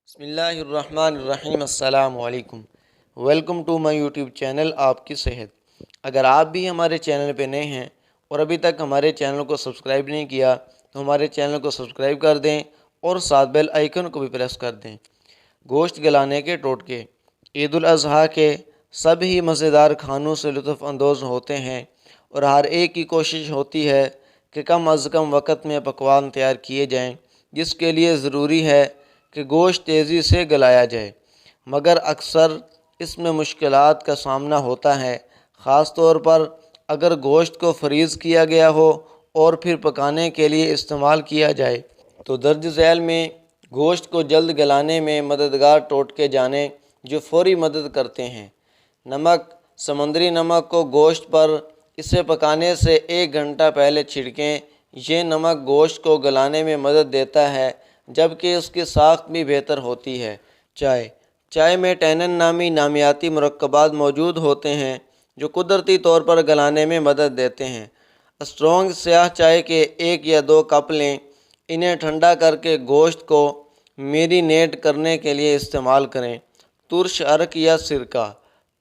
بسم اللہ الرحمن الرحیم۔ السلام علیکم، welcome to my YouTube channel آپ کی صحت۔ اگر آپ بھی ہمارے چینل پہ نئے ہیں اور ابھی تک ہمارے چینل کو سبسکرائب نہیں کیا تو ہمارے چینل کو سبسکرائب کر دیں اور ساتھ بیل آئیکن کو بھی پریس کر دیں۔ گوشت گلانے کے ٹوٹکے۔ عید الاضحیٰ کے سبھی مزیدار کھانوں سے لطف اندوز ہوتے ہیں اور ہر ایک کی کوشش ہوتی ہے کہ کم از کم وقت میں پکوان تیار کیے جائیں، جس کے لیے ضروری ہے کہ گوشت تیزی سے گلایا جائے، مگر اکثر اس میں مشکلات کا سامنا ہوتا ہے، خاص طور پر اگر گوشت کو فریز کیا گیا ہو اور پھر پکانے کے لیے استعمال کیا جائے تو درج ذیل میں گوشت کو جلد گلانے میں مددگار ٹوٹکے جانیں جو فوری مدد کرتے ہیں۔ نمک۔ سمندری نمک کو گوشت پر اسے پکانے سے 1 گھنٹہ پہلے چھڑکیں۔ یہ نمک گوشت کو گلانے میں مدد دیتا ہے جبکہ اس کی ساخت بھی بہتر ہوتی ہے۔ چائے۔ چائے میں ٹینن نامی نامیاتی مرکبات موجود ہوتے ہیں جو قدرتی طور پر گلانے میں مدد دیتے ہیں۔ اسٹرانگ سیاہ چائے کے 1 یا 2 کپ لیں۔ انہیں ٹھنڈا کر کے گوشت کو میرینیٹ کرنے کے لیے استعمال کریں۔ ترش عرق یا سرکہ۔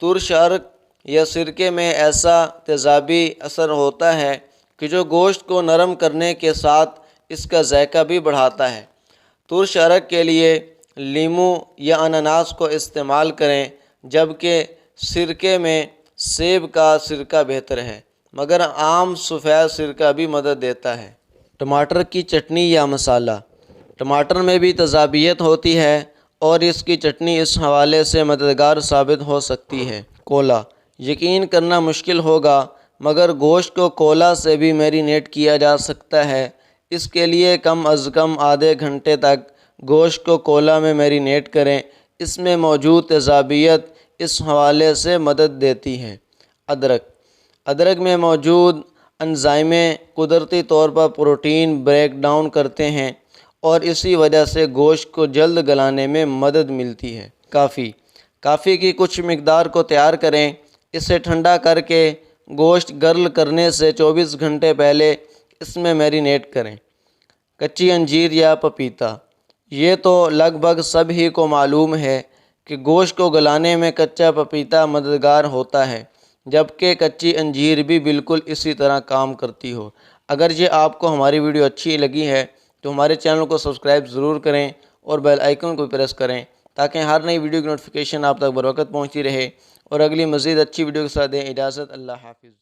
ترش عرق یا سرکے میں ایسا تیزابی اثر ہوتا ہے کہ جو گوشت کو نرم کرنے کے ساتھ اس کا ذائقہ بھی بڑھاتا ہے۔ ترش عرق کے لیے لیموں یا انناس کو استعمال کریں، جبکہ سرکے میں سیب کا سرکہ بہتر ہے، مگر عام سفید سرکہ بھی مدد دیتا ہے۔ ٹماٹر کی چٹنی یا مسالہ۔ ٹماٹر میں بھی تیزابیت ہوتی ہے اور اس کی چٹنی اس حوالے سے مددگار ثابت ہو سکتی ہے۔ کولا۔ یقین کرنا مشکل ہوگا مگر گوشت کو کولا سے بھی میرینیٹ کیا جا سکتا ہے۔ اس کے لیے کم از کم آدھے گھنٹے تک گوشت کو کولا میں میرینیٹ کریں۔ اس میں موجود تیزابیت اس حوالے سے مدد دیتی ہے۔ ادرک۔ ادرک میں موجود انزائمیں قدرتی طور پر پروٹین بریک ڈاؤن کرتے ہیں اور اسی وجہ سے گوشت کو جلد گلانے میں مدد ملتی ہے۔ کافی۔ کافی کی کچھ مقدار کو تیار کریں۔ اسے ٹھنڈا کر کے گوشت گرل کرنے سے 24 گھنٹے پہلے اس میں میرینیٹ کریں۔ کچی انجیر یا پپیتا۔ یہ تو لگ بھگ سب ہی کو معلوم ہے کہ گوشت کو گلانے میں کچا پپیتا مددگار ہوتا ہے، جبکہ کچی انجیر بھی بالکل اسی طرح کام کرتی ہو۔ اگر یہ آپ کو ہماری ویڈیو اچھی لگی ہے تو ہمارے چینل کو سبسکرائب ضرور کریں اور بیل آئیکن کو پریس کریں تاکہ ہر نئی ویڈیو کی نوٹیفیکیشن آپ تک بروقت پہنچتی رہے، اور اگلی مزید اچھی ویڈیو کے ساتھ دیں اجازت۔ اللہ حافظ۔